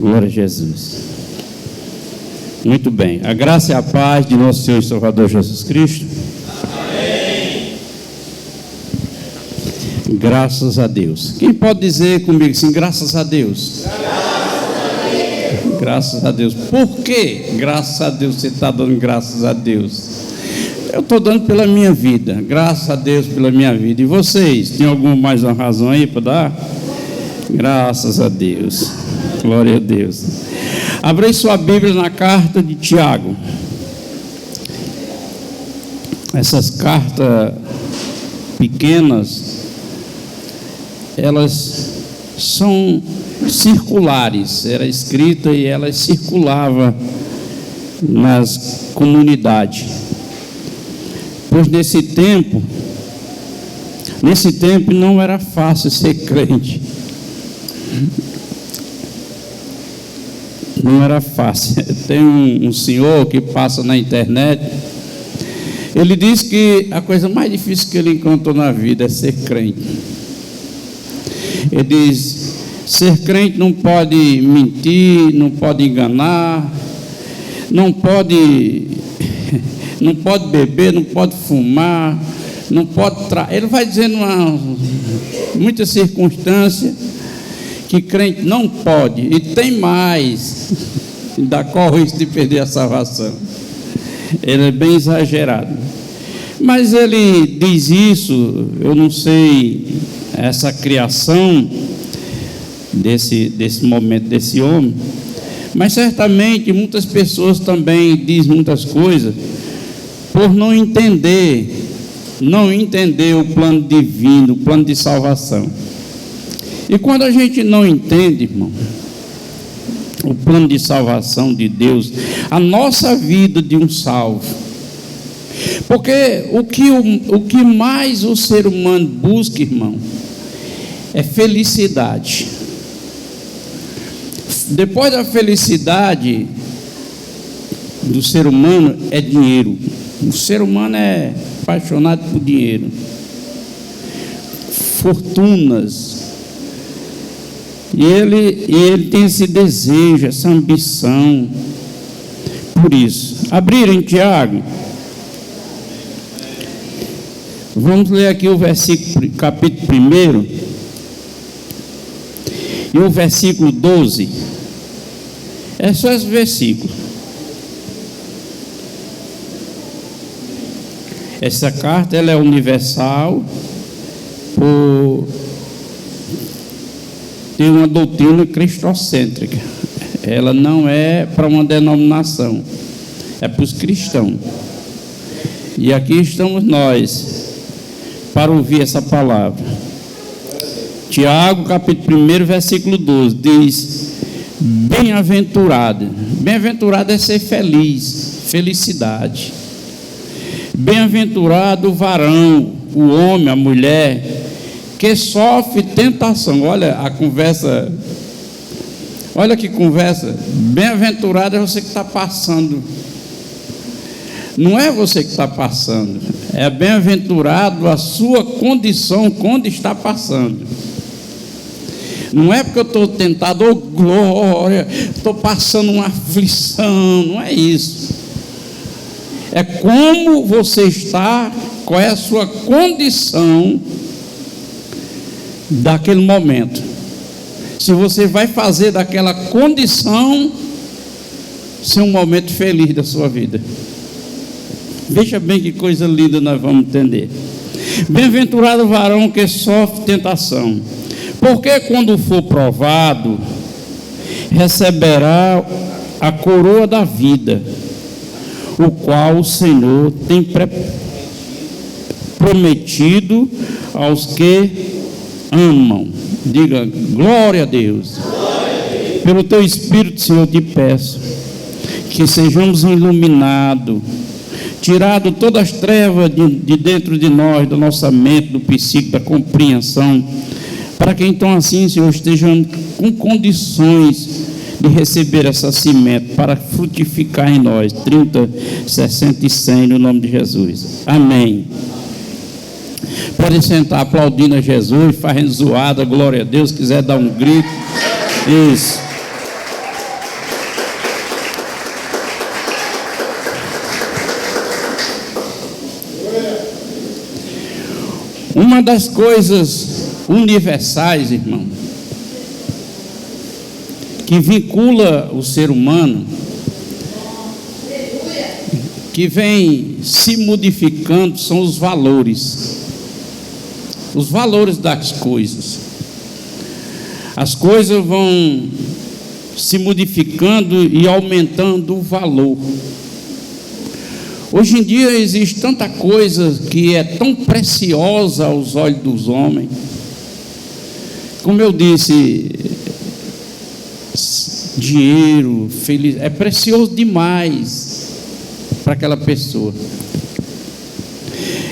Glória a Jesus. Muito bem. A graça e a paz de nosso Senhor e Salvador Jesus Cristo. Amém. Graças a Deus. Quem pode dizer comigo assim, graças a Deus? Graças a Deus. Por que graças a Deus você está dando graças a Deus? Eu estou dando pela minha vida. Graças a Deus pela minha vida. E vocês, tem alguma mais uma razão aí para dar? Graças a Deus. Glória a Deus. Abra sua Bíblia na carta de Tiago. Essas cartas pequenas, elas são circulares. Era escrita e elas circulavam nas comunidades. Pois nesse tempo não era fácil ser crente. Não era fácil. Tem um senhor que passa na internet. Ele diz que a coisa mais difícil que ele encontrou na vida é ser crente. Ele diz: ser crente não pode mentir, não pode enganar, não pode beber, não pode fumar, não pode Ele vai dizendo muitas circunstâncias que crente não pode, e tem mais, ainda corre o risco de perder a salvação. Ele é bem exagerado, mas ele diz isso. Eu não sei essa criação desse momento desse homem, mas certamente muitas pessoas também dizem muitas coisas por não entender o plano divino, o plano de salvação. E quando a gente não entende, irmão, o plano de salvação de Deus, a nossa vida de um salvo, porque o que mais o ser humano busca, irmão, é felicidade. Depois da felicidade do ser humano é dinheiro. O ser humano é apaixonado por dinheiro, fortunas. E ele tem esse desejo, essa ambição. Por isso, abriram em Tiago. Vamos ler aqui o versículo, capítulo 1 e o versículo 12. É só esse versículo. Essa carta ela é universal, tem uma doutrina cristocêntrica. Ela não é para uma denominação, é para os cristãos. E aqui estamos nós para ouvir essa palavra. Tiago, capítulo 1, versículo 12, diz: bem-aventurado. Bem-aventurado é ser feliz, felicidade. Bem-aventurado o varão, o homem, a mulher que sofre tentação. Olha a conversa, olha que conversa. Bem-aventurado é você que está passando. Não é você que está passando, é bem-aventurado a sua condição quando está passando. Não é porque eu estou tentado, oh glória, estou passando uma aflição, não é isso. É como você está, qual é a sua condição daquele momento. Se você vai fazer daquela condição ser um momento feliz da sua vida. Veja bem que coisa linda nós vamos entender. Bem-aventurado o varão que sofre tentação, porque quando for provado, receberá a coroa da vida, o qual o Senhor tem prometido aos que amam. Diga glória a Deus. Pelo teu Espírito, Senhor, te peço que sejamos iluminados, tirado todas as trevas de dentro de nós, da nossa mente, do psíquico, da compreensão, para que então assim, Senhor, estejamos com condições de receber essa semente para frutificar em nós 30, 60 e 100 no nome de Jesus. Amém. Pode sentar aplaudindo a Jesus, fazendo zoada, glória a Deus. Quiser dar um grito, isso. Uma das coisas universais, irmão, que vincula o ser humano, que vem se modificando, são os valores das coisas. As coisas vão se modificando e aumentando o valor. Hoje em dia existe tanta coisa que é tão preciosa aos olhos dos homens. Como eu disse, dinheiro, é precioso demais para aquela pessoa.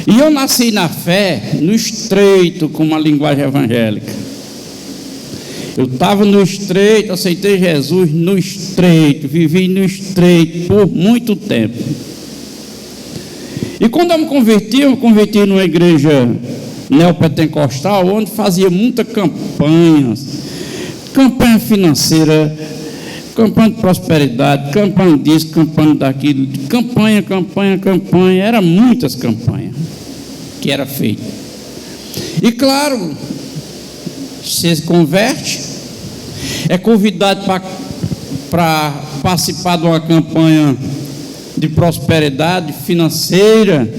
E eu nasci na fé, no estreito, com uma linguagem evangélica. Eu estava no estreito, aceitei Jesus no estreito, vivi no estreito por muito tempo. E quando eu me converti numa igreja neopentecostal, onde fazia muita campanha financeira, campanha de prosperidade, campanha disso, campanha daquilo, campanha, era muitas campanhas que era feita. E claro, você se converte, é convidado para participar de uma campanha de prosperidade financeira.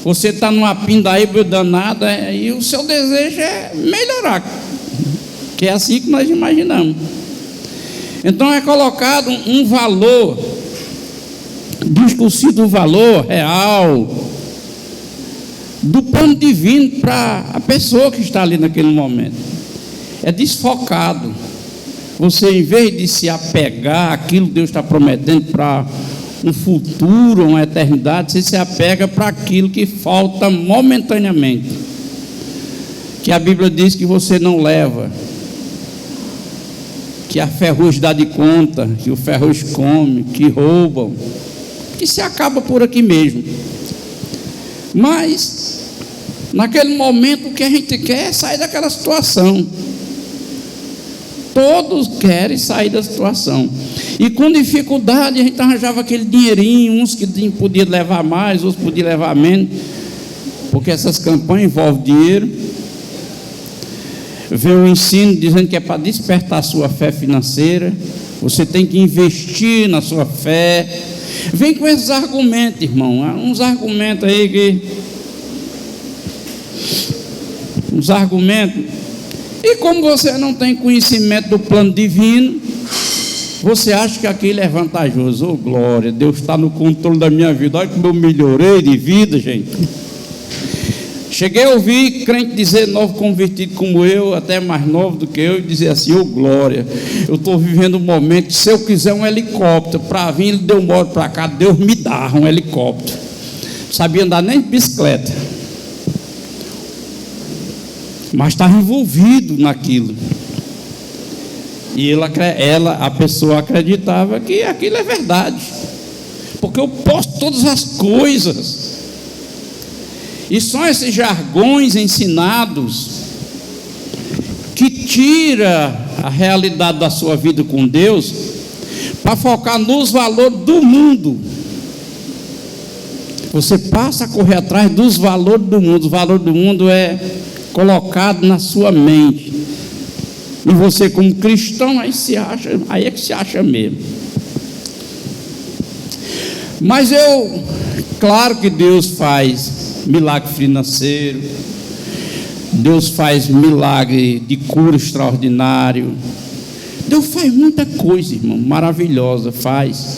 Você está numa pindaíba danada e o seu desejo é melhorar, que é assim que nós imaginamos. Então é colocado um valor, discutido o valor real do plano divino para a pessoa que está ali naquele momento. É desfocado. Você, em vez de se apegar àquilo que Deus está prometendo para um futuro, uma eternidade, você se apega para aquilo que falta momentaneamente, que a Bíblia diz que você não leva, que a ferrugem dá de conta, que o ferrugem come, que roubam, que se acaba por aqui mesmo. Mas naquele momento o que a gente quer é sair daquela situação. Todos querem sair da situação. E com dificuldade a gente arranjava aquele dinheirinho, uns que podiam levar mais, outros podiam levar menos, porque essas campanhas envolvem dinheiro. Vem um ensino dizendo que é para despertar a sua fé financeira, você tem que investir na sua fé. Vem com esses argumentos, irmão, uns argumentos aí que... uns argumentos... E como você não tem conhecimento do plano divino, você acha que aquilo é vantajoso. Oh, glória, Deus está no controle da minha vida. Olha como eu melhorei de vida, gente. Cheguei a ouvir crente dizer, novo convertido como eu, até mais novo do que eu, e dizer assim: oh, glória, eu estou vivendo um momento que, se eu quiser um helicóptero para vir, ele deu um modo para cá, Deus me dá um helicóptero. Não sabia andar nem de bicicleta, mas estava envolvido naquilo. E a pessoa acreditava que aquilo é verdade, porque eu posso todas as coisas. E são esses jargões ensinados que tira a realidade da sua vida com Deus para focar nos valores do mundo. Você passa a correr atrás dos valores do mundo. O valor do mundo é colocado na sua mente, e você, como cristão, aí é que se acha mesmo. Mas claro que Deus faz milagre financeiro, Deus faz milagre de cura extraordinário, Deus faz muita coisa, irmão, maravilhosa, faz.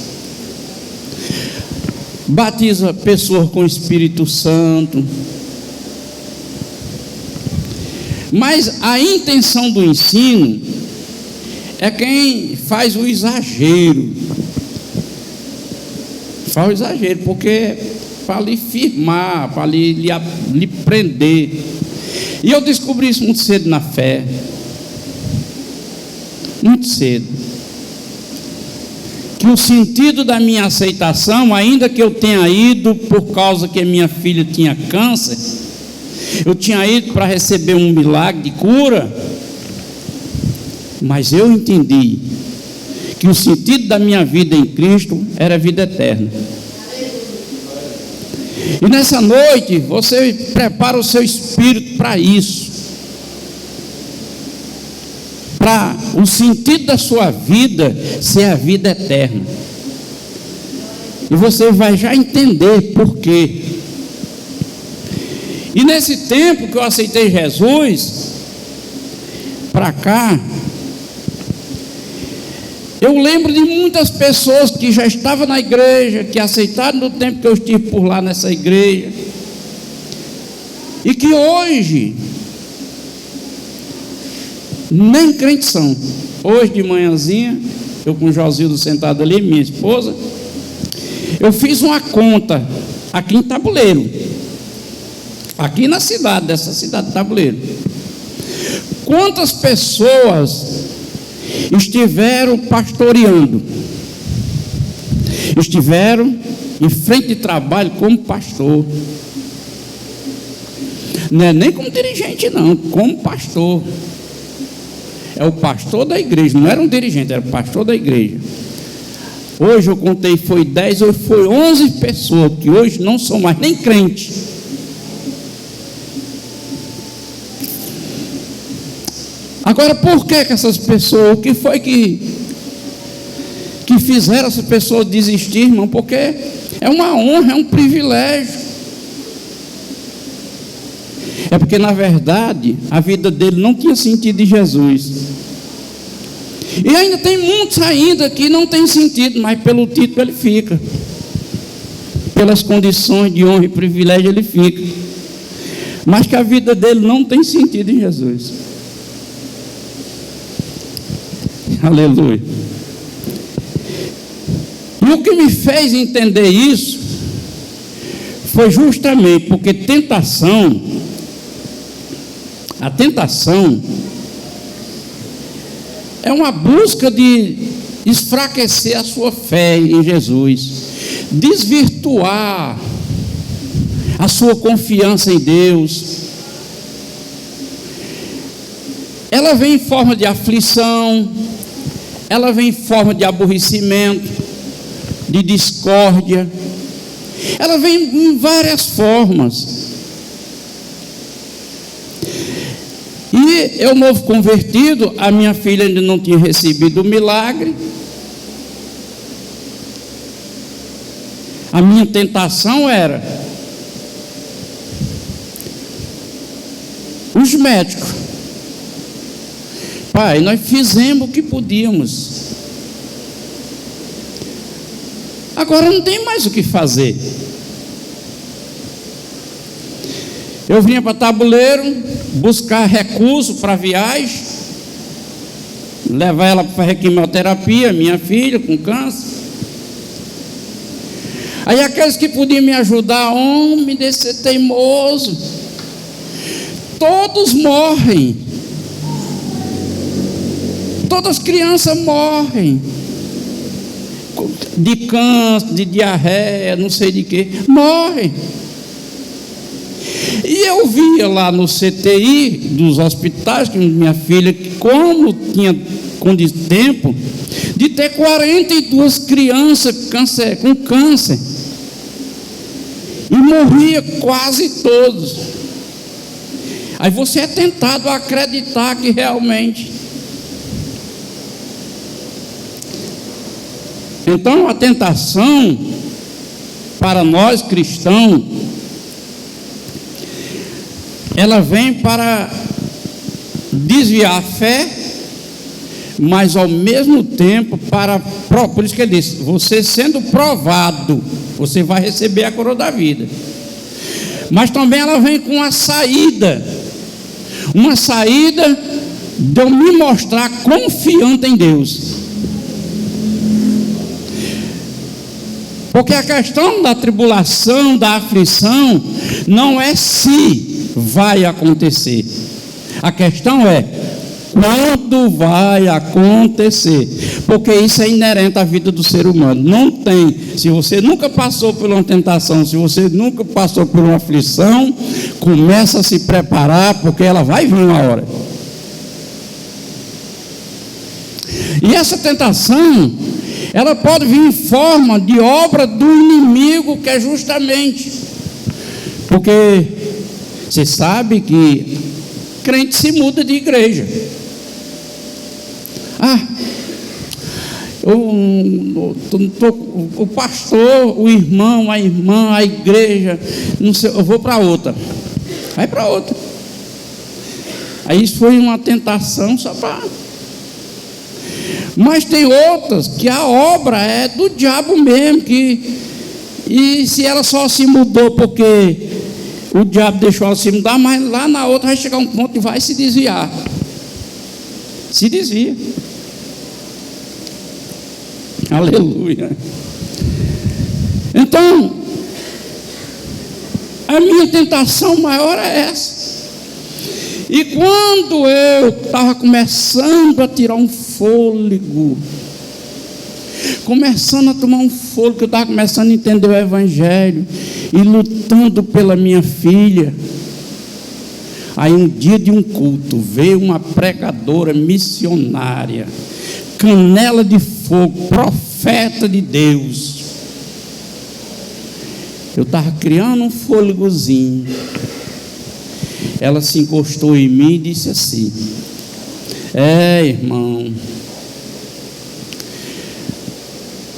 Batiza pessoas com o Espírito Santo. Mas a intenção do ensino é quem faz o exagero. Faz o exagero, porque para lhe firmar, para lhe prender. E eu descobri isso muito cedo na fé. Muito cedo. Que o sentido da minha aceitação, ainda que eu tenha ido por causa que a minha filha tinha câncer, eu tinha ido para receber um milagre de cura, mas eu entendi que o sentido da minha vida em Cristo era a vida eterna. E nessa noite, você prepara o seu espírito para isso. Para o sentido da sua vida ser a vida eterna. E você vai já entender por quê. E nesse tempo que eu aceitei Jesus, para cá, eu lembro de muitas pessoas que já estavam na igreja, que aceitaram no tempo que eu estive por lá nessa igreja, e que hoje nem crentes são. Hoje de manhãzinha, eu com o Josildo sentado ali, minha esposa, eu fiz uma conta aqui em Tabuleiro, aqui na cidade, dessa cidade de Tabuleiro, quantas pessoas estiveram pastoreando, estiveram em frente de trabalho como pastor, não é nem como dirigente não, como pastor. É o pastor da igreja, não era um dirigente, era o pastor da igreja. Hoje eu contei, foi 10, hoje foi 11 pessoas, que hoje não são mais nem crentes. Agora, por que essas pessoas, o que foi que fizeram essas pessoas desistir, irmão? Porque é uma honra, é um privilégio. É porque, na verdade, a vida dele não tinha sentido em Jesus. E ainda tem muitos ainda que não tem sentido, mas pelo título ele fica. Pelas condições de honra e privilégio ele fica. Mas que a vida dele não tem sentido em Jesus. Aleluia. E o que me fez entender isso foi justamente porque a tentação é uma busca de esfraquecer a sua fé em Jesus, desvirtuar a sua confiança em Deus. Ela vem em forma de aflição, ela vem em forma de aborrecimento, de discórdia, ela vem em várias formas. E eu, novo convertido, a minha filha ainda não tinha recebido o milagre. A minha tentação era os médicos. Pai, nós fizemos o que podíamos. Agora não tem mais o que fazer. Eu vinha para Tabuleiro buscar recurso para viagem, levar ela para fazer quimioterapia, minha filha com câncer. Aí aqueles que podiam me ajudar, homem desse teimoso, todos morrem, todas as crianças morrem, de câncer, de diarreia, não sei de que, morrem. E eu via lá no CTI dos hospitais, que minha filha, como tinha tempo, de ter 42 crianças com câncer, e morria quase todos. Aí você é tentado a acreditar que realmente. Então a tentação para nós cristãos, ela vem para desviar a fé, mas ao mesmo tempo por isso que ele disse, você sendo provado, você vai receber a coroa da vida. Mas também ela vem com uma saída de eu me mostrar confiante em Deus. Porque a questão da tribulação, da aflição, não é se vai acontecer. A questão é quando vai acontecer. Porque isso é inerente à vida do ser humano. Não tem. Se você nunca passou por uma tentação, se você nunca passou por uma aflição, começa a se preparar, porque ela vai vir uma hora. E essa tentação, ela pode vir em forma de obra do inimigo, que é justamente Porque você sabe que crente se muda de igreja. O pastor, o irmão, a irmã, a igreja, não sei, eu vou para outra. Vai para outra. Aí isso foi uma tentação só para... Mas tem outras que a obra é do diabo mesmo, e se ela só se mudou porque o diabo deixou ela se mudar, mas lá na outra vai chegar um ponto e vai se desviar. Se desvia. Aleluia. Então, a minha tentação maior é essa. E quando eu estava começando a tirar um fôlego, começando a tomar um fôlego, eu estava começando a entender o Evangelho e lutando pela minha filha, aí um dia de um culto veio uma pregadora missionária, canela de fogo, profeta de Deus. Eu estava criando um fôlegozinho. Ela se encostou em mim e disse assim: irmão,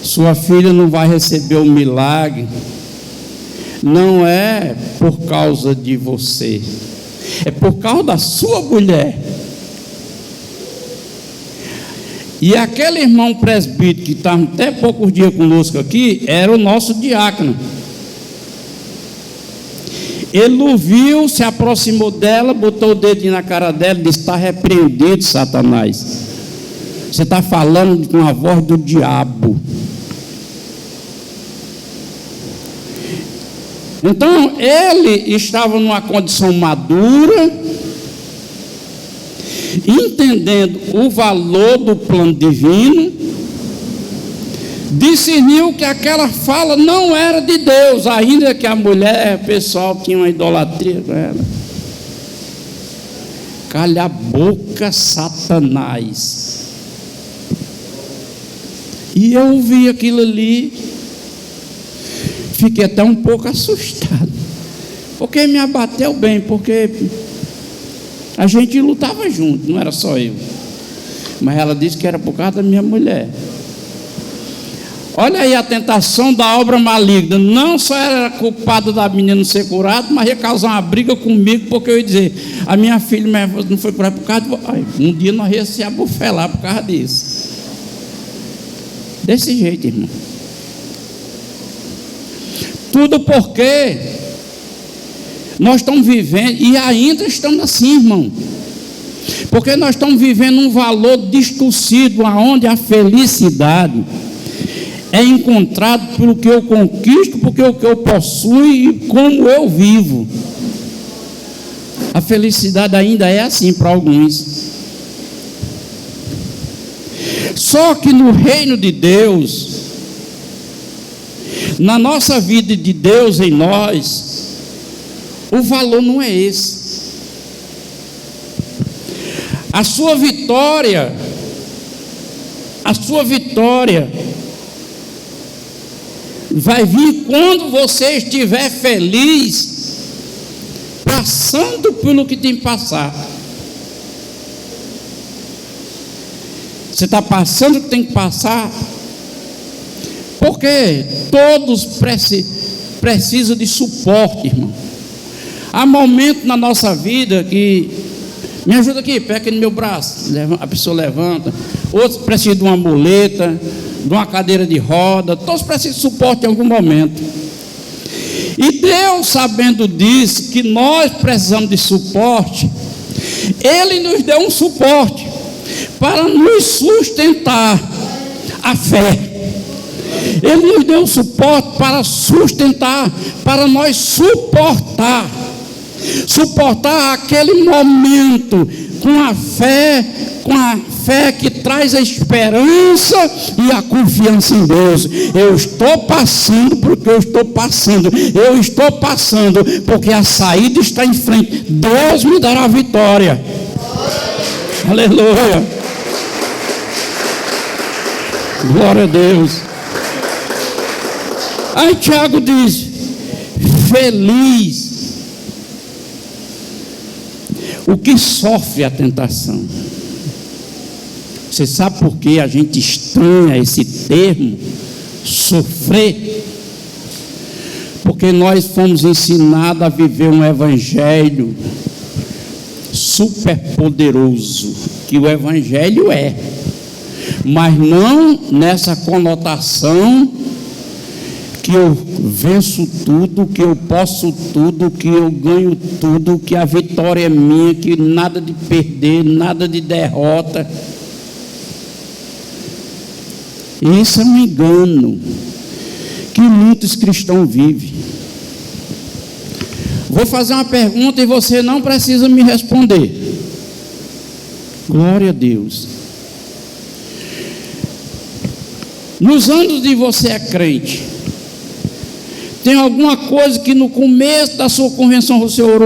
sua filha não vai receber o milagre, não é por causa de você, é por causa da sua mulher. E aquele irmão presbítero que estava até poucos dias conosco aqui, era o nosso diácono. Ele ouviu, se aproximou dela, botou o dedinho na cara dela e disse: está repreendido, Satanás. Você está falando com a voz do diabo. Então, ele estava numa condição madura, entendendo o valor do plano divino, discerniu que aquela fala não era de Deus, ainda que a mulher, o pessoal tinha uma idolatria com ela. Calha a boca, Satanás. E eu ouvi aquilo ali, fiquei até um pouco assustado, porque me abateu bem, porque a gente lutava junto, não era só eu, mas ela disse que era por causa da minha mulher. Olha aí a tentação da obra maligna. Não só era culpado da menina não ser curada, mas ia causar uma briga comigo, porque eu ia dizer: a minha filha não foi curada por causa de... Um dia nós ia se abufelar por causa disso. Desse jeito, irmão. Tudo porque nós estamos vivendo, e ainda estamos assim, irmão, porque nós estamos vivendo um valor distorcido, aonde a felicidade é encontrado pelo que eu conquisto, porque o que eu possuo e como eu vivo. A felicidade ainda é assim para alguns. Só que no reino de Deus, na nossa vida de Deus em nós, o valor não é esse. A sua vitória vai vir quando você estiver feliz, passando pelo que tem que passar. Você está passando o que tem que passar, porque todos precisam de suporte, irmão. Há momentos na nossa vida que... Me ajuda aqui, pega aqui no meu braço. A pessoa levanta. Outros precisam de uma muleta, de uma cadeira de roda. Todos precisam de suporte em algum momento. E Deus, sabendo disso, que nós precisamos de suporte, Ele nos deu um suporte para nos sustentar a fé. Ele nos deu um suporte para sustentar, para nós suportar aquele momento com a fé que traz a esperança e a confiança em Deus. Eu estou passando porque eu estou passando. Eu estou passando porque a saída está em frente. Deus me dará a vitória. Aleluia. Glória a Deus. Aí Tiago diz: feliz o que sofre a tentação. Você sabe por que a gente estranha esse termo, sofrer? Porque nós fomos ensinados a viver um evangelho super poderoso, que o evangelho é, mas não nessa conotação que eu venço tudo, que eu posso tudo, que eu ganho tudo, que a vitória é minha, que nada de perder, nada de derrota. Isso é um engano que muitos cristãos vivem. Vou fazer uma pergunta e você não precisa me responder. Glória a Deus. Nos anos de você é crente, tem alguma coisa que no começo da sua convenção você orou,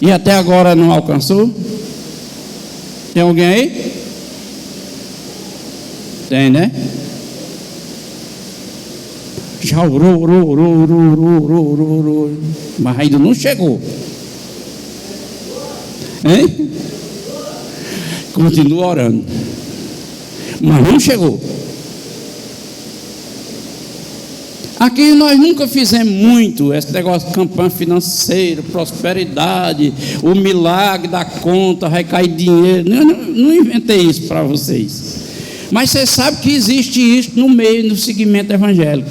e até agora não alcançou? Tem alguém aí? Tem, né? Já orou, mas ainda não chegou. Hein? Continua orando, mas não chegou. Aqui nós nunca fizemos muito esse negócio de campanha financeira, prosperidade, o milagre da conta, vai cair dinheiro. Não inventei isso para vocês. Mas você sabe que existe isso no meio do segmento evangélico.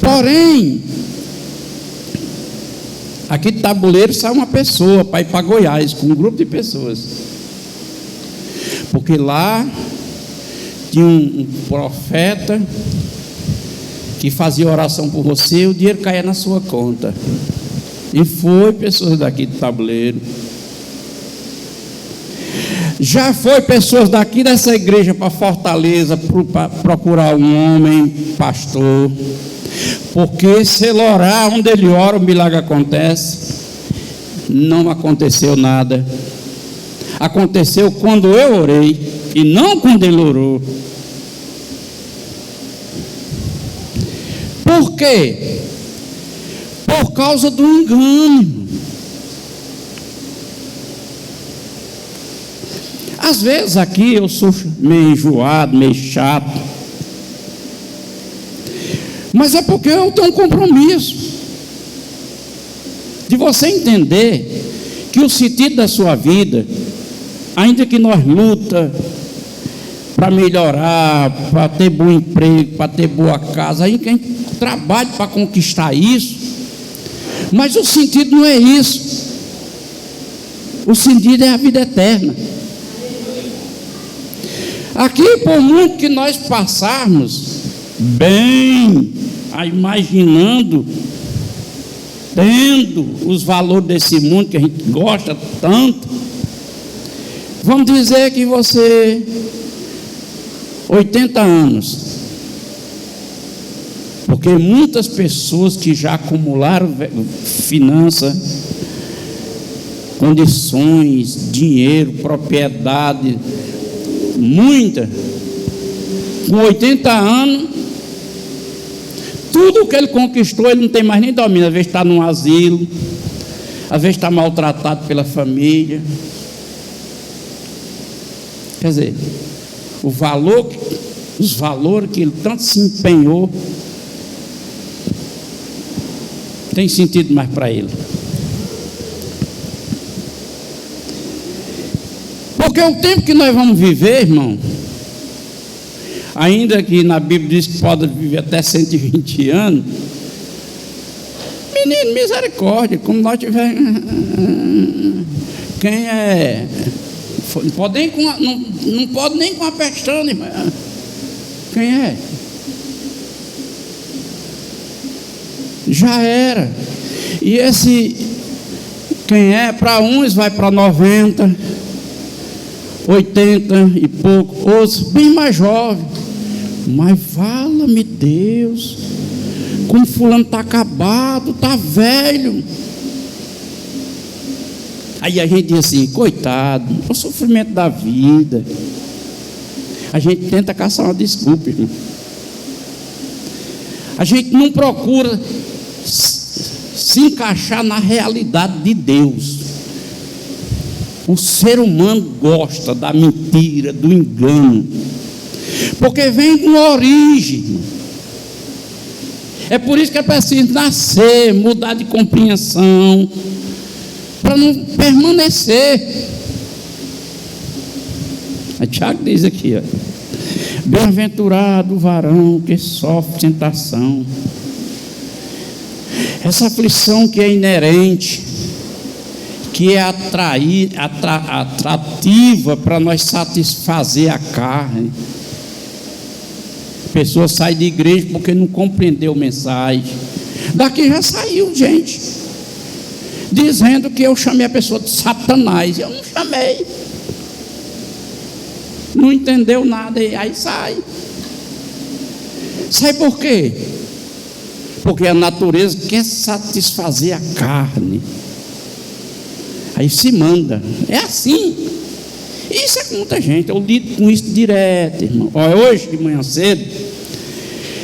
Porém, aqui de Tabuleiro sai uma pessoa para ir para Goiás, com um grupo de pessoas. Porque lá tinha um profeta que fazia oração por você e o dinheiro caía na sua conta. E foi pessoas daqui de Tabuleiro. Já foi pessoas daqui dessa igreja para Fortaleza para procurar um homem pastor. Porque se ele orar onde ele ora, o milagre acontece. Não aconteceu nada. Aconteceu quando eu orei e não quando ele orou. Por quê? Por causa do engano. Às vezes aqui eu sou meio enjoado, meio chato, mas é porque eu tenho um compromisso de você entender que o sentido da sua vida, ainda que nós lutamos para melhorar, para ter bom emprego, para ter boa casa, ainda que a gente trabalhe para conquistar isso, mas o sentido não é isso. O sentido é a vida eterna. Aqui, por muito que nós passarmos bem, imaginando, tendo os valores desse mundo que a gente gosta tanto, vamos dizer que você, 80 anos, porque muitas pessoas que já acumularam finanças, condições, dinheiro, propriedade, muita, com 80 anos, tudo que ele conquistou, ele não tem mais nem domínio. Às vezes está num asilo, às vezes está maltratado pela família. Quer dizer, os valores que ele tanto se empenhou, tem sentido mais para ele. Porque o tempo que nós vamos viver, irmão, ainda que na Bíblia diz que pode viver até 120 anos, menino, misericórdia, como nós tivermos. Quem é? Não pode nem com a pestana, irmão. Quem é? Já era. E esse, quem é? Para uns vai para 90, 80 e pouco, outros bem mais jovens. Mas fala-me Deus, como fulano está acabado, está velho. Aí a gente diz assim, coitado, o sofrimento da vida. A gente tenta caçar uma desculpa, irmão. A gente não procura se encaixar na realidade de Deus. O ser humano gosta da mentira, do engano, porque vem com origem. É por isso que é preciso nascer, mudar de compreensão, para não permanecer. A Tiago diz aqui, ó: bem-aventurado o varão que sofre tentação. Essa aflição que é inerente, que é atrativa para nós satisfazer a carne. A pessoa sai de igreja porque não compreendeu a mensagem. Daqui já saiu gente dizendo que eu chamei a pessoa de Satanás. Eu não chamei. Não entendeu nada e aí sai. Sai por quê? Porque a natureza quer satisfazer a carne. Aí se manda. É assim. Isso é com muita gente. Eu lido com isso direto, irmão. Olha, hoje de manhã cedo,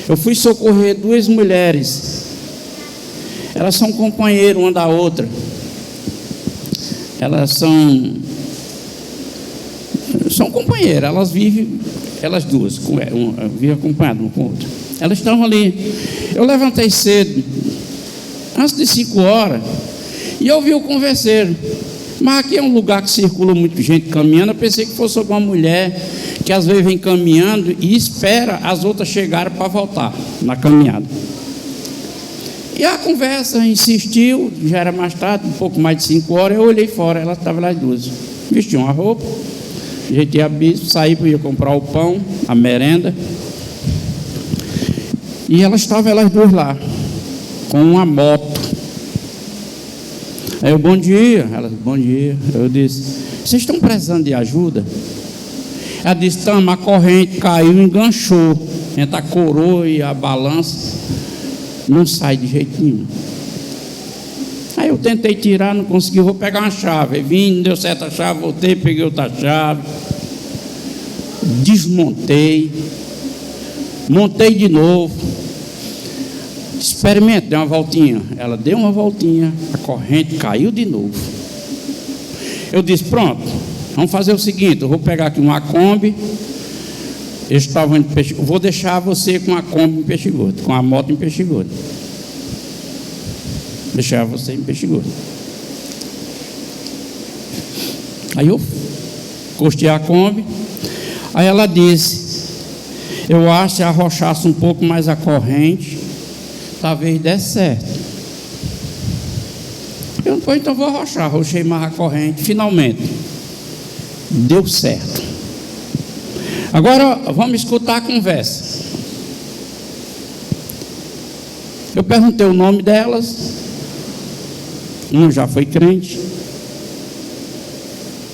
eu fui socorrer duas mulheres. Elas são companheiras uma da outra. Elas são companheiras. Elas vivem, elas duas, vivem acompanhadas uma com a outra. Elas estavam ali. Eu levantei cedo, antes de 5 horas, e eu vi o converseiro. Mas aqui é um lugar que circula muita gente caminhando. Eu pensei que fosse alguma mulher que às vezes vem caminhando e espera as outras chegarem para voltar na caminhada. E a conversa insistiu, já era mais tarde, um pouco mais de 5 horas. Eu olhei fora, elas estavam lá as duas. Vestiam uma roupa, ajeitei a bispo, saí para ir comprar o pão, a merenda. E elas estavam, elas duas lá, com uma moto. Aí eu: bom dia. Elas: bom dia. Eu disse: vocês estão precisando de ajuda? Ela disse: a corrente caiu e enganchou entre a coroa e a balança, não sai de jeito nenhum. Aí eu tentei tirar, não consegui. Vou pegar uma chave. Aí vim, não deu certo a chave, voltei, peguei outra chave, desmontei, montei de novo. Experimente, deu uma voltinha. Ela deu uma voltinha, a corrente caiu de novo. Eu disse: pronto, vamos fazer o seguinte, eu vou pegar aqui uma Kombi. Eles estavam em Peixe, vou deixar você com a Kombi em Peixe Gordo, com a moto em Peixe Gordo. Deixar você em Peixe Gordo. Aí eu costei a Kombi. Aí ela disse: eu acho que arrochasse um pouco mais a corrente, talvez desse certo. Eu: então vou arrochar. Arrochei mais a corrente. Finalmente deu certo. Agora vamos escutar a conversa. Eu perguntei o nome delas. Uma já foi crente,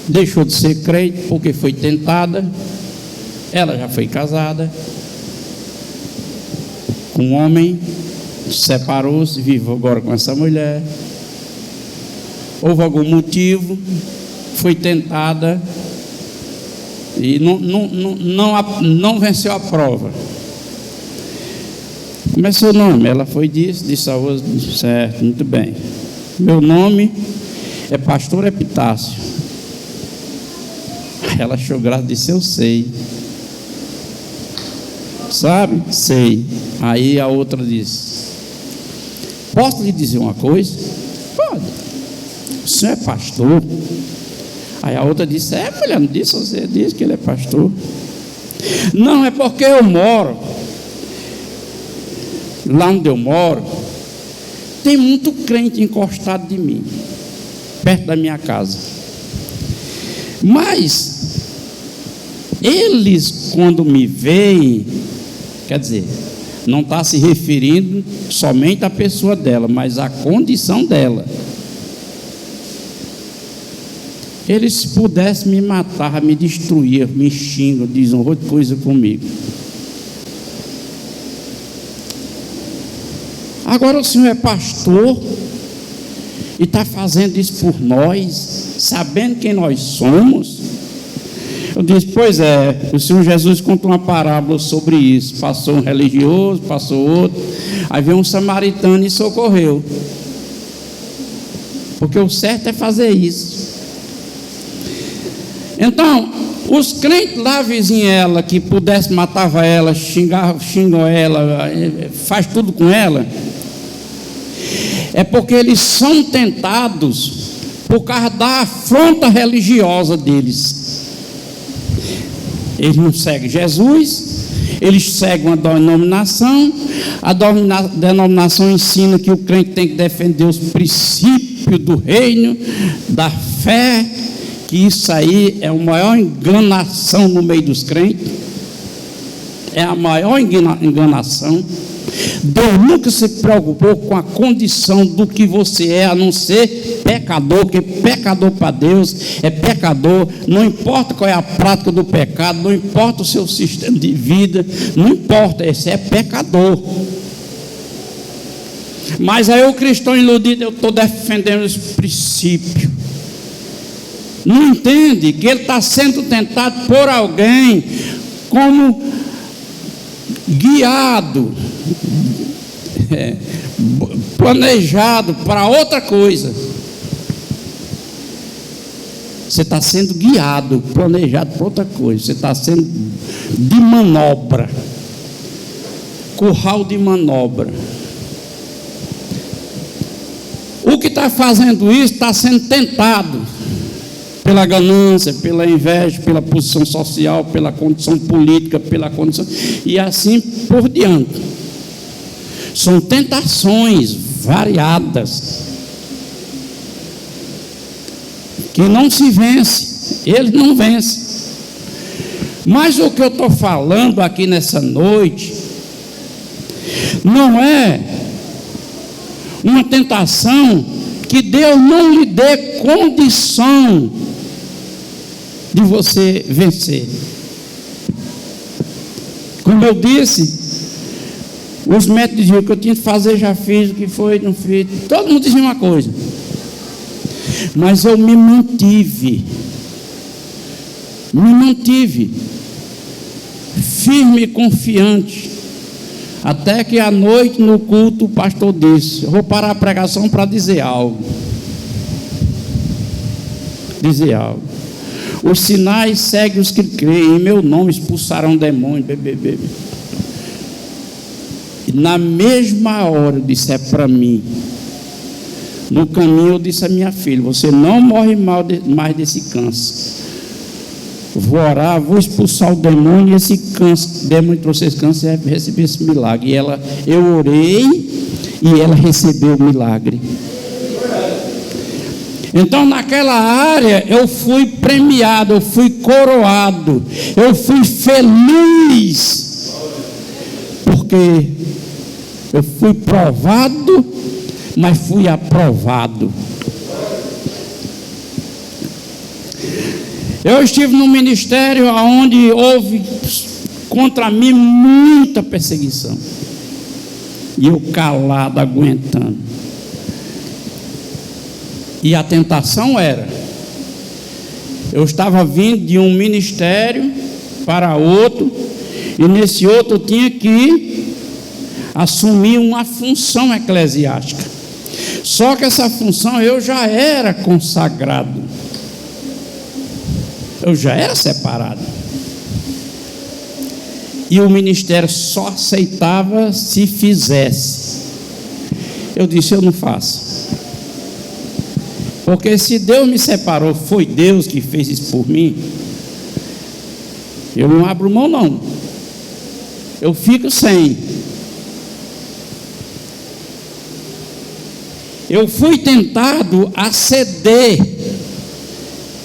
deixou de ser crente porque foi tentada. Ela já foi casada com um homem, separou-se, vive agora com essa mulher. Houve algum motivo, foi tentada e não venceu a prova. Como é seu nome? Ela foi disse a outra: certo, muito bem. Meu nome é Pastor Epitácio. Ela achou graça, disse: eu sei. Sabe? Sei. Aí a outra disse: posso lhe dizer uma coisa? Pode. O senhor é pastor? Aí a outra disse: é, mulher, não disse? Você disse que ele é pastor. Não, é porque eu moro lá onde eu moro, tem muito crente encostado de mim, perto da minha casa. Mas eles, quando me veem, quer dizer, não está se referindo somente à pessoa dela, mas à condição dela. Eles, se pudessem me matar, me destruir, me xingam, dizem um monte de coisa comigo. Agora o senhor é pastor e está fazendo isso por nós, sabendo quem nós somos. Eu disse, pois é, o Senhor Jesus contou uma parábola sobre isso. Passou um religioso, passou outro, aí veio um samaritano e socorreu. Porque o certo é fazer isso. Então, os crentes lá, vizinha ela, que pudesse matava ela, xingam ela, faz tudo com ela, é porque eles são tentados por causa da afronta religiosa deles. Eles não seguem Jesus, eles seguem uma denominação, a denominação ensina que o crente tem que defender os princípios do reino, da fé, que isso aí é a maior enganação no meio dos crentes, é a maior enganação. Deus nunca se preocupou com a condição do que você é, a não ser pecador, porque pecador para Deus é pecador, não importa qual é a prática do pecado, não importa o seu sistema de vida, não importa, esse é pecador. Mas aí o cristão iludido, eu estou defendendo esse princípio, não entende que ele está sendo tentado por alguém como guiado, planejado para outra coisa. Você está sendo guiado, planejado para outra coisa. Você está sendo de manobra, curral de manobra. O que está fazendo isso está sendo tentado pela ganância, pela inveja, pela posição social, pela condição política, pela condição, e assim por diante. São tentações variadas que não se vence, ele não vence. Mas o que eu estou falando aqui nessa noite não é uma tentação que Deus não lhe dê condição de você vencer. Como eu disse, os médicos diziam que eu tinha que fazer, já fiz, o que foi, não fiz. Todo mundo dizia uma coisa. Mas eu me mantive firme e confiante, até que à noite no culto o pastor disse, eu vou parar a pregação para dizer algo. Os sinais seguem os que creem, em meu nome expulsarão demônios. E na mesma hora eu disse, é para mim. No caminho eu disse à minha filha, você não morre mais desse câncer. Vou orar, vou expulsar o demônio, e esse câncer, o demônio trouxe esse câncer, e receber esse milagre. E eu orei e ela recebeu o milagre. Então naquela área eu fui premiado, eu fui coroado, eu fui feliz, porque eu fui provado, mas fui aprovado. Eu estive num ministério onde houve contra mim muita perseguição, e eu calado, aguentando. E a tentação era, eu estava vindo de um ministério para outro, e nesse outro eu tinha que assumir uma função eclesiástica. Só que essa função eu já era consagrado, eu já era separado, e o ministério só aceitava se fizesse. Eu disse, eu não faço, porque se Deus me separou, foi Deus que fez isso por mim, eu não abro mão não, eu fico sem. Eu fui tentado a ceder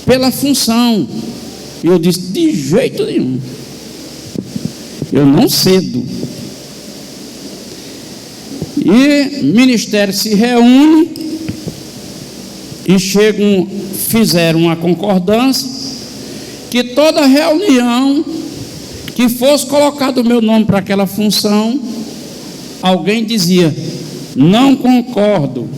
pela função, e eu disse, de jeito nenhum, eu não cedo. E o ministério se reúne e fizeram uma concordância que toda reunião que fosse colocado o meu nome para aquela função, alguém dizia, não concordo.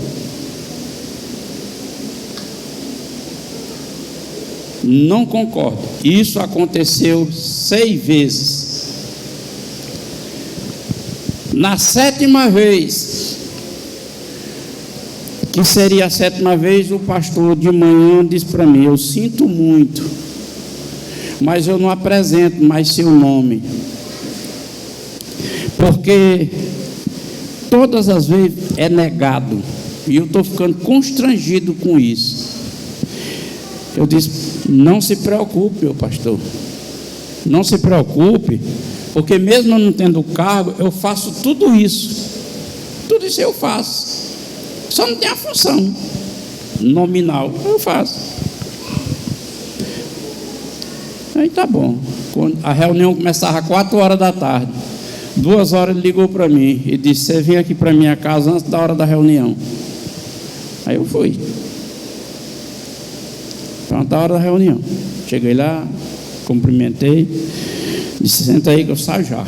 Não concordo. Isso aconteceu 6 vezes. Na 7ª vez, que seria a 7ª vez, o pastor de manhã disse para mim: eu sinto muito, mas eu não apresento mais seu nome, porque todas as vezes é negado, e eu estou ficando constrangido com isso. Eu disse: não se preocupe, meu pastor, não se preocupe, porque mesmo eu não tendo cargo, eu faço tudo isso eu faço, só não tem a função nominal, eu faço. Aí tá bom. Quando a reunião começava às 4 horas da tarde, 2 horas ele ligou para mim e disse: você vem aqui para minha casa antes da hora da reunião. Aí eu fui. Pronto, a hora da reunião. Cheguei lá, cumprimentei, disse: senta aí que eu saio já.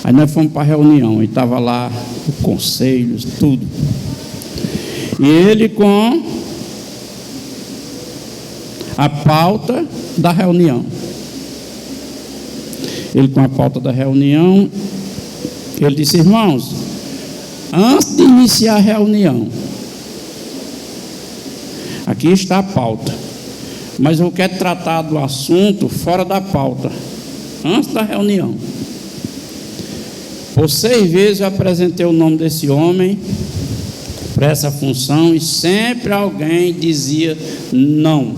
Aí nós fomos para a reunião, e estava lá o conselho, tudo. E ele com a pauta da reunião. Ele com a pauta da reunião, ele disse: irmãos, antes de iniciar a reunião, aqui está a pauta, mas eu quero tratar do assunto fora da pauta, antes da reunião. Por 6 vezes eu apresentei o nome desse homem para essa função, e sempre alguém dizia não.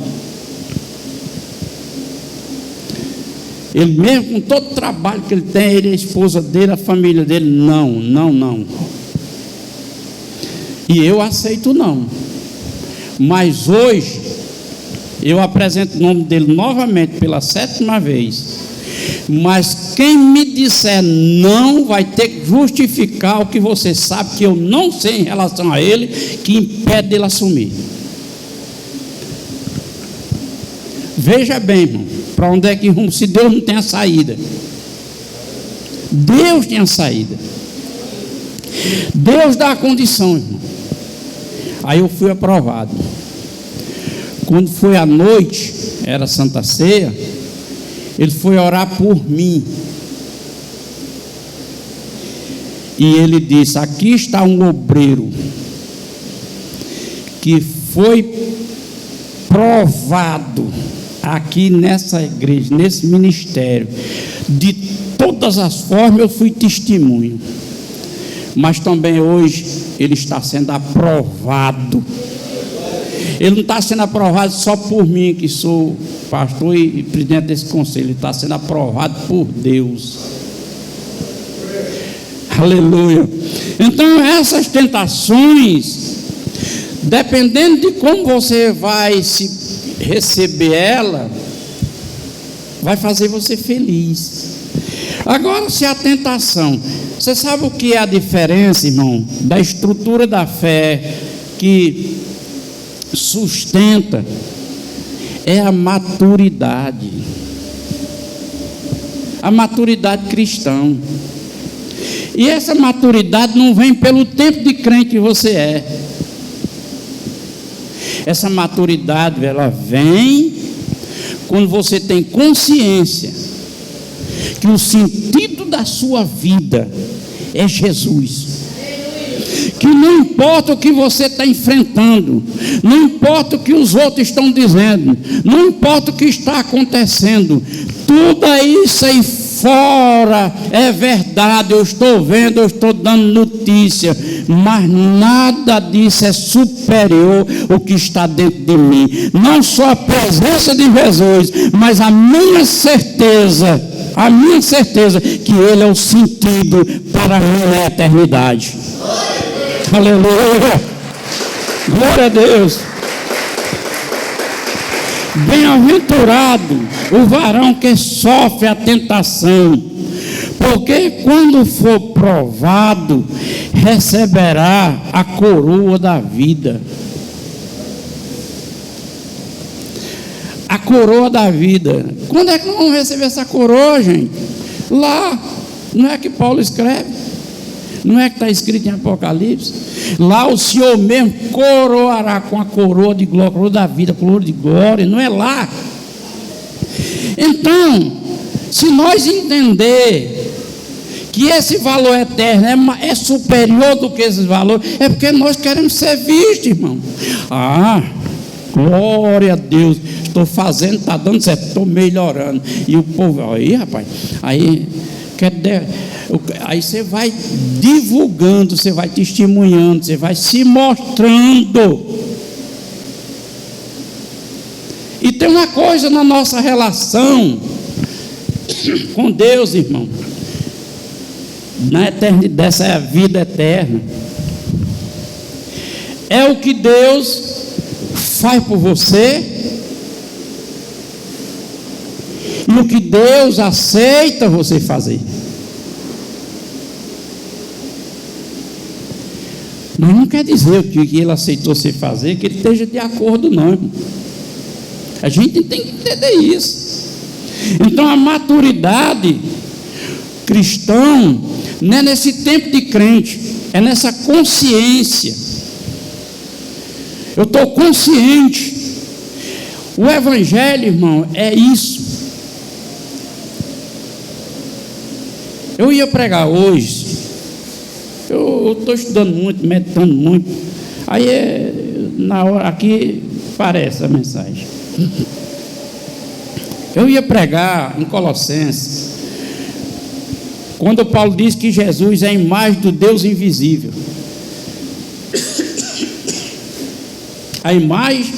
Ele mesmo, com todo o trabalho que ele tem, ele, a esposa dele, a família dele, não. E eu aceito não. Mas hoje, eu apresento o nome dele novamente pela 7ª vez. Mas quem me disser não, vai ter que justificar o que você sabe que eu não sei em relação a ele, que impede dele assumir. Veja bem, irmão, para onde é que rumo? Se Deus não tem a saída, Deus tem a saída, Deus dá a condição, irmão. Aí eu fui aprovado. Quando foi à noite, era Santa Ceia, ele foi orar por mim, e ele disse: aqui está um obreiro que foi provado aqui nessa igreja, nesse ministério, de todas as formas eu fui testemunho, mas também hoje ele está sendo aprovado. Ele não está sendo aprovado só por mim, que sou pastor e presidente desse conselho, ele está sendo aprovado por Deus. Aleluia. Então essas tentações, dependendo de como você vai se receber ela, vai fazer você feliz. Agora, se a tentação, você sabe o que é a diferença, irmão, da estrutura da fé que sustenta? É a maturidade cristã. E essa maturidade não vem pelo tempo de crente que você é. Essa maturidade, ela vem quando você tem consciência que o sentido da sua vida é Jesus. Que não importa o que você está enfrentando, não importa o que os outros estão dizendo, não importa o que está acontecendo, tudo isso aí fora é verdade, eu estou vendo, eu estou dando notícia, mas nada disso é superior ao que está dentro de mim. Não só a presença de Jesus, mas a minha certeza que Ele é o sentido para a minha eternidade. Aleluia, glória a Deus. Bem-aventurado o varão que sofre a tentação, porque quando for provado, receberá a coroa da vida. A coroa da vida. Quando é que nós vamos receber essa coroa, gente? Lá, não é que Paulo escreve? Não é que está escrito em Apocalipse? Lá o Senhor mesmo coroará com a coroa de glória, coroa da vida, coroa de glória. Não é lá? Então, se nós entender que esse valor eterno é superior do que esses valores, é porque nós queremos ser vistos, irmão. Glória a Deus, estou fazendo, está dando certo, estou melhorando. E o povo, aí rapaz, aí você vai divulgando, você vai testemunhando, você vai se mostrando. E tem uma coisa na nossa relação com Deus, irmão, na eternidade, dessa é a vida eterna, é o que Deus faz por você e o que Deus aceita você fazer. Mas não quer dizer o que Ele aceitou você fazer que Ele esteja de acordo, não, irmão. A gente tem que entender isso. Então a maturidade cristã não é nesse tempo de crente, é nessa consciência. Eu estou consciente. O Evangelho, irmão, é isso. Eu ia pregar hoje. Eu estou estudando muito, meditando muito. Aí na hora aqui aparece a mensagem. Eu ia pregar em Colossenses, quando Paulo diz que Jesus é a imagem do Deus invisível. A imagem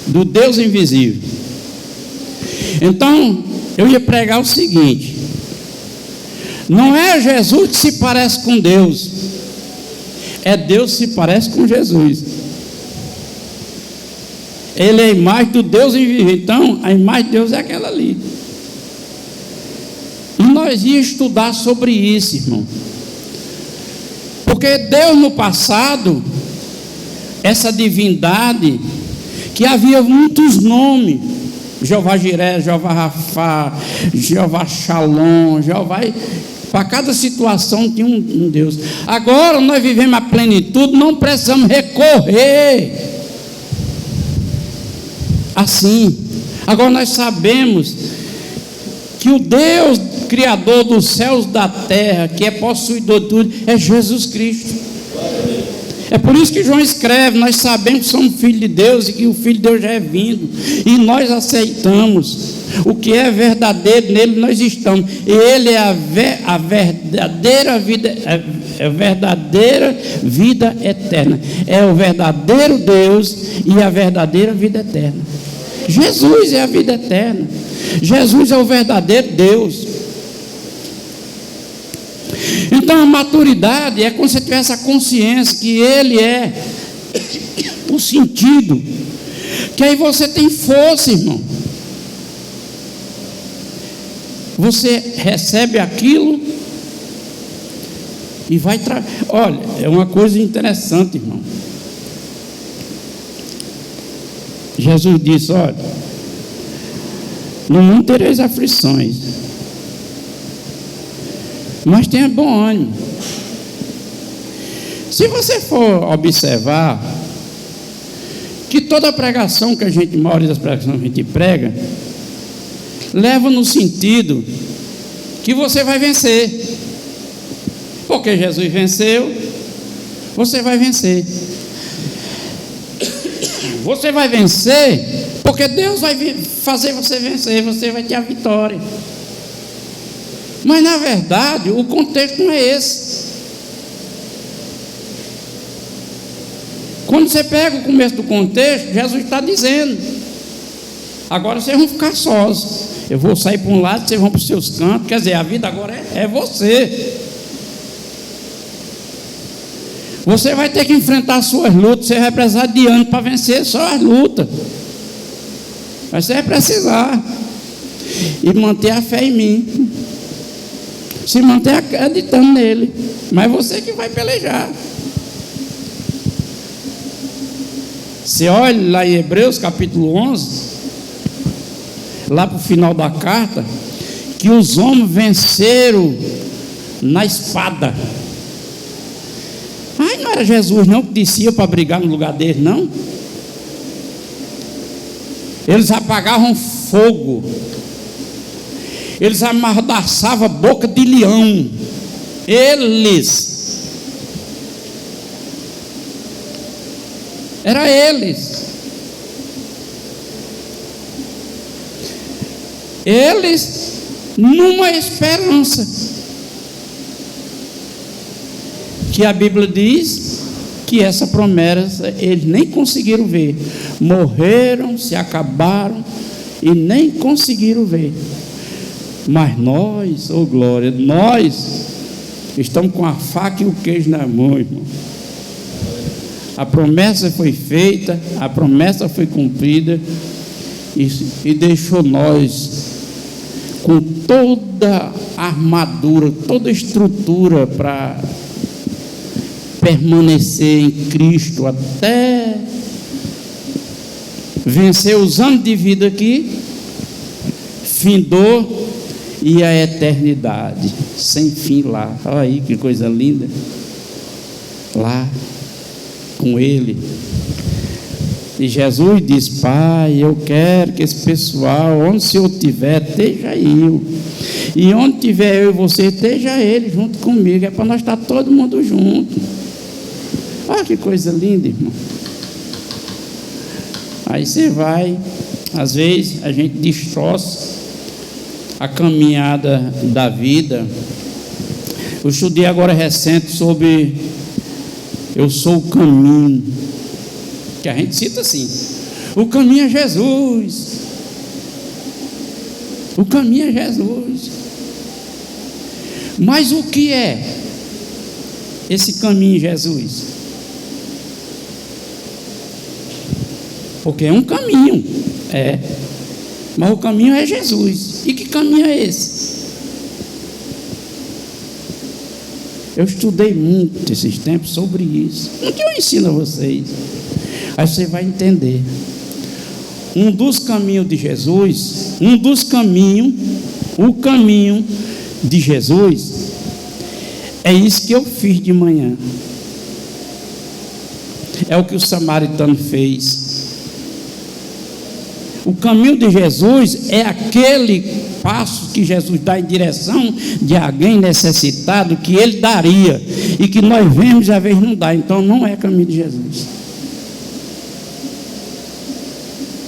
do Deus invisível. Então, eu ia pregar o seguinte: não é Jesus que se parece com Deus, é Deus que se parece com Jesus. Ele é a imagem do Deus invisível. Então, a imagem de Deus é aquela ali. E nós íamos estudar sobre isso, irmão. Porque Deus no passado, essa divindade, que havia muitos nomes, Jeová Jiré, Jeová Rafá, Jeová Shalom, Jeová, para cada situação tinha um Deus. Agora nós vivemos a plenitude, não precisamos recorrer assim. Agora nós sabemos que o Deus Criador dos céus e da terra, que é possuidor de tudo, é Jesus Cristo. É por isso que João escreve: nós sabemos que somos filhos de Deus e que o Filho de Deus já é vindo, e nós aceitamos o que é verdadeiro, nele nós estamos. Ele é a verdadeira vida, a verdadeira vida eterna, é o verdadeiro Deus e a verdadeira vida eterna. Jesus é a vida eterna, Jesus é o verdadeiro Deus. Então a maturidade é quando você tiver essa consciência que Ele é o sentido, que aí você tem força, irmão. Você recebe aquilo e vai olha, é uma coisa interessante, irmão. Jesus disse: olha, no mundo tereis aflições, mas tenha bom ânimo. Se você for observar que toda pregação que a maioria das pregações que a gente prega, leva no sentido que você vai vencer, porque Jesus venceu, você vai vencer. Você vai vencer porque Deus vai fazer você vencer, você vai ter a vitória. Mas na verdade o contexto não é esse. Quando você pega o começo do contexto, Jesus está dizendo: agora vocês vão ficar sós, eu vou sair para um lado, vocês vão para os seus cantos. Quer dizer, a vida agora é você. Você vai ter que enfrentar as suas lutas, você vai precisar de ânimo para vencer só as lutas. Mas você vai precisar. E manter a fé em mim. Se manter acreditando nele. Mas você que vai pelejar. Você olha lá em Hebreus capítulo 11, lá para o final da carta, que os homens venceram na espada. Ai, não era Jesus não que descia para brigar no lugar dele, não? Eles apagavam fogo eles amordaçavam a boca de leão. Era eles. Eles numa esperança que a Bíblia diz que essa promessa eles nem conseguiram ver. Morreram, se acabaram e nem conseguiram ver. Mas nós, oh glória, nós estamos com a faca e o queijo na mão, irmão. A promessa foi feita, a promessa foi cumprida e deixou nós com toda a armadura, toda a estrutura para permanecer em Cristo até vencer os anos de vida aqui, findou, e a eternidade sem fim lá. Olha aí que coisa linda, lá com Ele. E Jesus diz: Pai, eu quero que esse pessoal, onde o Senhor estiver, esteja eu, e onde tiver eu e você, esteja Ele junto comigo. É para nós estar todo mundo junto. Olha que coisa linda, irmão. Aí você vai, às vezes a gente destroça a caminhada da vida. Eu estudei agora recente sobre eu sou o caminho, que a gente cita assim: o caminho é Jesus, o caminho é Jesus. Mas o que é esse caminho Jesus? Porque é um caminho, mas o caminho é Jesus. E que caminho é esse? Eu estudei muito esses tempos sobre isso. Não que eu ensino a vocês. Aí você vai entender. Um dos caminhos de Jesus, o caminho de Jesus, é isso que eu fiz de manhã. É o que o samaritano fez. O caminho de Jesus é aquele passo que Jesus dá em direção de alguém necessitado, que Ele daria, e que nós vemos e às vezes não dá. Então não é caminho de Jesus.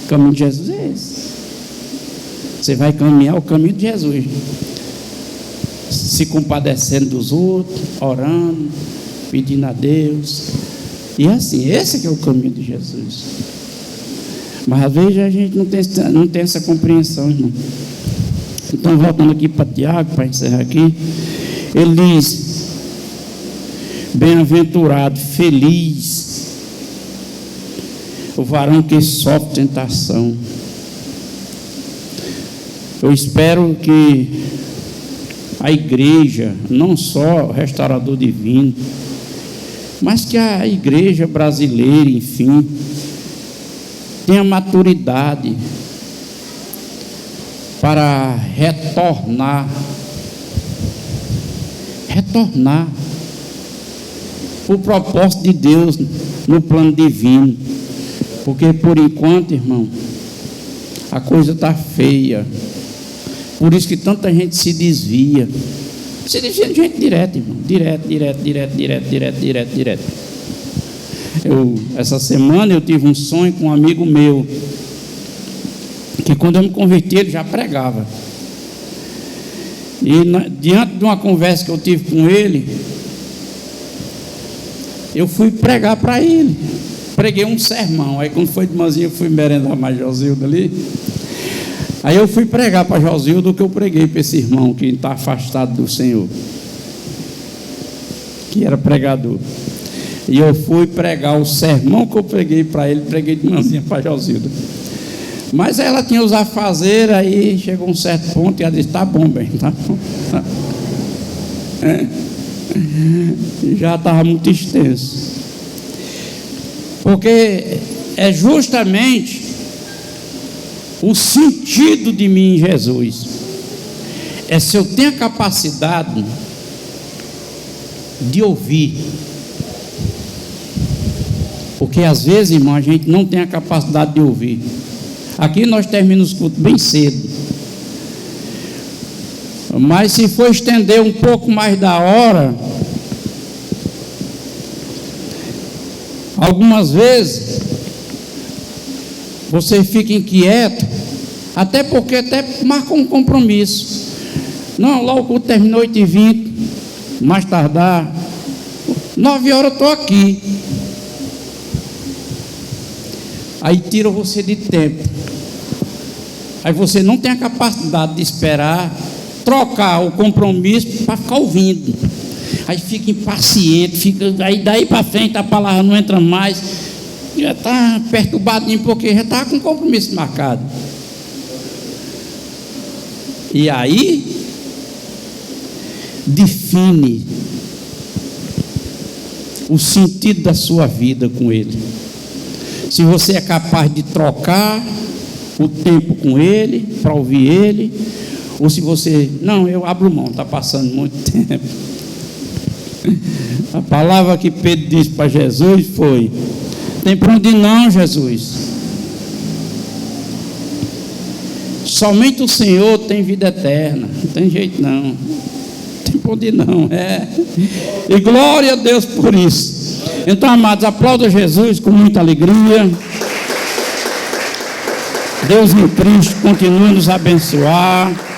O caminho de Jesus é esse. Você vai caminhar o caminho de Jesus, se compadecendo dos outros, orando, pedindo a Deus. E assim, esse que é o caminho de Jesus. Mas às vezes a gente não tem essa compreensão, irmão. Então, voltando aqui para Tiago, para encerrar aqui, ele diz: bem-aventurado, feliz o varão que sofre tentação. Eu espero que a igreja, não só o restaurador divino, mas que a igreja brasileira, enfim, tenha maturidade para retornar o propósito de Deus no plano divino, porque por enquanto, irmão, a coisa está feia. Por isso que tanta gente se desvia de gente direto, irmão, direto. Essa semana eu tive um sonho com um amigo meu, que quando eu me converti ele já pregava. E diante de uma conversa que eu tive com ele, eu fui pregar para ele. Preguei um sermão. Aí quando foi de manhã eu fui merendar mais Josildo ali. Aí eu fui pregar para Josildo o que eu preguei para esse irmão que está afastado do Senhor, que era pregador. E eu fui pregar o sermão que eu preguei para ele, preguei de manhã para Josildo. Mas ela tinha os afazeres, aí chegou um certo ponto e ela disse: tá bom, bem, tá bom. Já estava muito extenso. Porque é justamente o sentido de mim em Jesus. É se eu tenho a capacidade de ouvir. Porque às vezes, irmão, a gente não tem a capacidade de ouvir. Aqui nós terminamos os cultos bem cedo. Mas se for estender um pouco mais da hora, algumas vezes você fica inquieto, até porque até marca um compromisso. Não, logo o culto terminou 8h20, mais tardar, 9 horas eu estou aqui. Aí tira você de tempo. Aí você não tem a capacidade de esperar, trocar o compromisso para ficar ouvindo. Aí fica impaciente, aí daí para frente a palavra não entra mais, já está perturbadinho porque já está com compromisso marcado. E aí define o sentido da sua vida com Ele. Se você é capaz de trocar o tempo com Ele, para ouvir Ele, ou se você, não, eu abro mão, está passando muito tempo. A palavra que Pedro disse para Jesus foi: tem para onde ir não, Jesus. Somente o Senhor tem vida eterna, não tem jeito não. Tem para onde ir não, E glória a Deus por isso. Então, amados, aplauda Jesus com muita alegria. Deus em Cristo continue a nos abençoar.